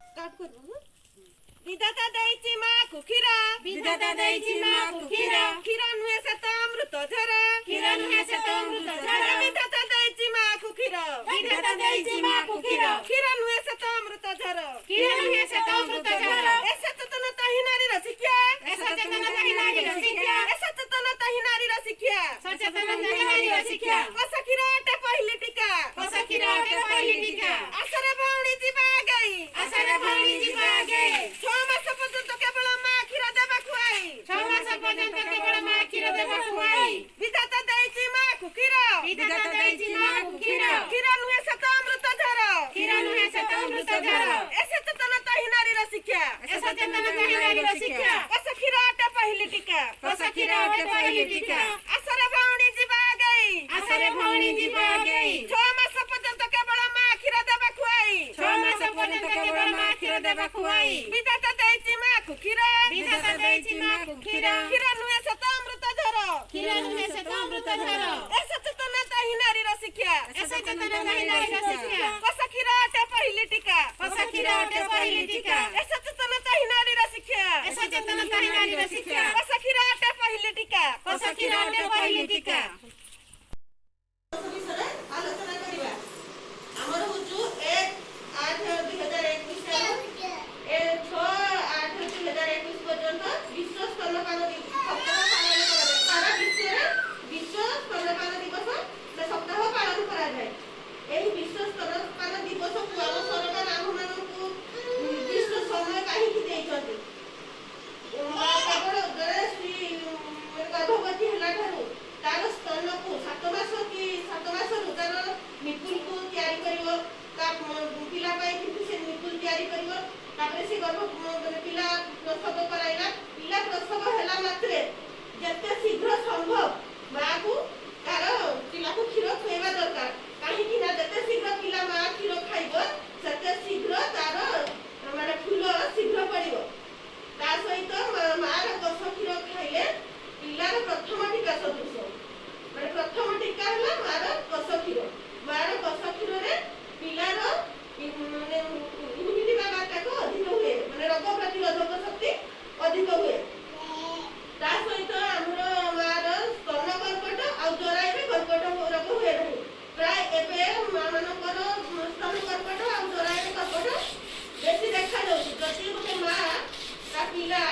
start करू विधाता देइछि माकु क्षीर विधाता देइछि माकु क्षीर क्षीर नुहे से तो अमृत झर क्षीर नुहे से तो अमृत झर विधाता देइछि माकु क्षीर विधाता देइछि माकु क्षीर क्षीर नुहे से तो अमृत झर क्षीर नुहे से तो अमृत झर ए सचेतनता ही नारीर शिक्षा ए सचेतनता ही नारीर शिक्षा ए सचेतनता ही नारीर शिक्षा सचेतनता ही नारीर शिक्षा कसा क्षीर अटे पहिली टीका कसा क्षीर अटे पहिली टीका आसरे भौणी जीवा गई आसरे भौणी जीवा आगे 6 मास पर्यंत केवल मा क्षीर देबा खुआई 6 मास पर्यंत केवल मा क्षीर देबा खुआई विधाता देइछि माकु क्षीर विधाता देइछि माकु क्षीर क्षीर नुहे से तो अमृत झर क्षीर नुहे से तो अमृत झर ए सचेतनता ही नारीर शिक्षा ए सचेतनता ही नारीर शिक्षा कसा क्षीर अटे पहिली टीका कसा क्षीर अटे पहिली टीका आसरे भौणी जीवा गई आसरे भौणी जीवा आगे 6 मास पर्यंत केवल मा क्षीर देबा खुआई 6 मास पर्यंत केवल मा क्षीर देबा खुआई विधाता देइछि माकु क्षीर विधाता देइछि माकु क्षीर क्षीर नुहे से तो अमृत झर क्षीर नुहे से तो अमृत झर ए सचेतनता ही नारीर शिक्षा ए सचेतनता ही नारीर शिक्षा कसा क्षीर अटे पहिली टीका कसा क्षीर अटे पहिली टीका ए सचेतनता ही नारीर शिक्षा ए सचेतनता ही नारीर शिक्षा कसा क्षीर अटे पहिली टीका कसा क्षीर अटे पहिली टीका आलोचना करिबा हमर हुजु 1/8/2021 ए 6/8/2021 पर्यंत विश्व स्तनपान सप्ताह पालन कराଯାଏ सारा विश्व स्तनपान दिवस सप्ताह पालन कराଯାଏ ଏହି विश्व स्तनपान दिवस को ଆମ ସରକାର ଆମମାନଙ୍କୁ ନିର୍ଦ୍ଦିଷ୍ଟ ସମୟ କାହିଁକି ଦେଇଛନ୍ତି କେବଳ ସ୍ତ୍ରୀ ଗର୍ଭବତୀ ହେଲା ଠାରୁ ତାର ସ୍ତନକୁ 7 ମାସ କି 7 ମାସରୁ ତାର ନିପୁଲକୁ ତିଆରି କରିବ ତା ପିଲା ପାଇଁ କିନ୍ତୁ ସେ ନିପୁଲ ତିଆରି କରିବ ତାପରେ ସେ ପିଲା ପ୍ରସବ କରାଇଲା ପିଲା ପ୍ରସବ ହେଲା ମାତ୍ରେ ଯେତେ ଶୀଘ୍ର ସମ୍ଭବ ମାକୁ ତାର ପିଲାକୁ କ୍ଷୀର ଖୁଆଇବା ଦରକାର କାହିଁକି ନା ଯେତେ ଶୀଘ୍ର ପିଲା ମା କ୍ଷୀର ଖାଇବ ସେତେ ଶୀଘ୍ର ତାର ମାନେ ଫୁଲ ଶୀଘ୍ର ପଡ଼ିବ ତା ସହିତ ମାର କଷ କ୍ଷୀର ଖାଇଲେ ପିଲାର ପ୍ରଥମ ଟୀକା ସଦୃଶ ମାନେ ପ୍ରଥମ ଟୀକା ହେଲା ମାର କଷ କ୍ଷୀରରେ ପିଲାର ମାନେ ଇମ୍ୟୁନିଟି ପାୱାରଟାକୁ ଅଧିକ ହୁଏ ମାନେ ରୋଗ ପ୍ରତିରୋଧକ ଶକ୍ତି ଅଧିକ ହୁଏ ତା ସହିତ ଆମର ମାର ସ୍ତନ କର୍କଟ ଆଉ ଜରାୟୁରେ କର୍କଟ ରୋଗ ହୁଏ ନାହିଁ ପ୍ରାୟ ଏବେ ମାମାନଙ୍କର ସ୍ତନ କର୍କଟ ଆଉ ଜରାୟୁରେ କର୍କଟ ବେଶୀ ଦେଖାଯାଉଛି ଯଦି ଗୋଟେ ମା ତା ପିଲା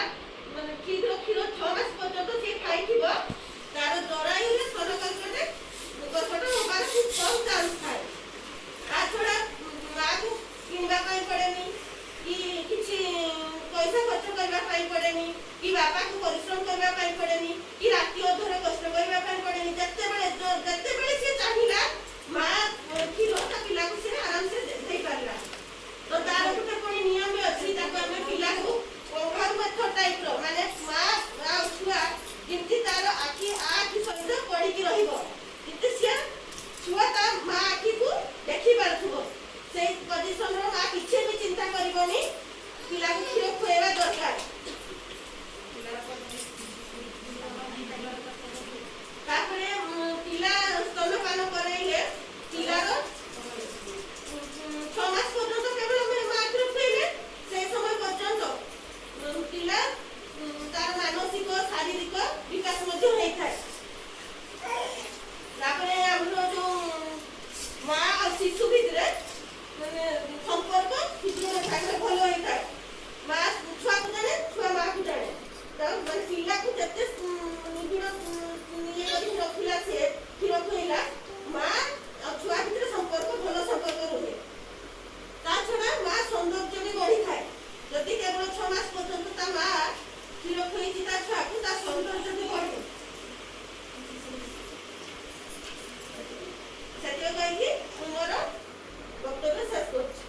ମାନେ କ୍ଷୀର 6 ମାସ ପର୍ଯ୍ୟନ୍ତ ସେ ଖାଇଥିବ ତାର ଜରାୟୁରେ ସ୍ତନ କର୍କଟ ହବାର ଖୁବ୍ କମ୍ ଚାନ୍ସ ଥାଏ ତା ଛଡ଼ା ମାକୁ କିଣିବା ପାଇଁ ପଡ଼େନି କି କିଛି ପଇସା ଖର୍ଚ୍ଚ କରିବା ପାଇଁ ପଡ଼େନି କି ବାପାକୁ ପରିଶ୍ରମ କରିବା ପାଇଁ ପଡ଼େନି କି ରାତି ଅଧରେ କଷ୍ଟ କରିବା ପାଇଁ ପଡ଼େନି ଯେତେବେଳେ ସେ ଚାହିଁଲା ମା କ୍ଷୀର ତା ପିଲାକୁ ସେ ଆରାମସେ ଦେଇପାରିଲା ତ ତାର ଗୋଟେ ପୁଣି ନିୟମ ଅଛି ତାକୁ ଆମେ ପିଲାକୁ ଓଭାର ମେଥଡ ଟାଇପର ମାନେ ମା ଆଉ ଛୁଆ ଯେମିତି ତାର ଆଖି ସହିତ ପଡ଼ିକି ରହିବ କିନ୍ତୁ ସେ ଛୁଆ ତା ମା ଆଖିକୁ ଦେଖି ପାରୁଥିବ ସେଇ ପଜିସନର ମା କିଛି ବି ଚିନ୍ତା କରିବନି ପିଲାକୁ କ୍ଷୀର ଖୁଆଇବା ଦରକାର ତାପରେ ପିଲା ସ୍ତନପାନ କରାଇଲେ ପିଲାର 6 ମାସ ପର୍ଯ୍ୟନ୍ତ କେବଳ ମା କ୍ଷୀର ଖୁଆଇଲେ ସେ ସମୟ ପର୍ଯ୍ୟନ୍ତ ପିଲା ତାର ମାନସିକ ଶାରୀରିକ ବିକାଶ ମଧ୍ୟ ହେଇଥାଏ ତାପରେ ଆମର ଯୋଉ ମା ଆଉ ଶିଶୁ ଭିତରେ ମାନେ ସମ୍ପର୍କ ଶିଶୁର ଭାଗରେ ଭଲ ହେଇଥାଏ ମା ଛୁଆକୁ ଜାଣେ ଛୁଆ ମାକୁ ଜାଣେ ମାନେ ପିଲାକୁ ଯେତେ ନିବିଡ଼ ଇଏ କରି ରଖିଲା ସେ କ୍ଷୀର ଖୁଆଇଲା ମା ଆଉ ଛୁଆ ଭିତରେ ସମ୍ପର୍କ ଭଲ ସମ୍ପର୍କ ରୁହେ ତା ଛଡ଼ା ମା ସୌନ୍ଦର୍ଯ୍ୟ ବି ବଢ଼ିଥାଏ ଯଦି କେବଳ 6 ମାସ ପର୍ଯ୍ୟନ୍ତ ତା ମା କ୍ଷୀର ଖୁଆଇଛି ତା ଛୁଆକୁ ତା ସୌନ୍ଦର୍ଯ୍ୟ ବି ବଢ଼େ ସେଥିପାଇଁ କହିକି ମୁଁ ମୋର ବକ୍ତବ୍ୟ ଶେଷ କରୁଛି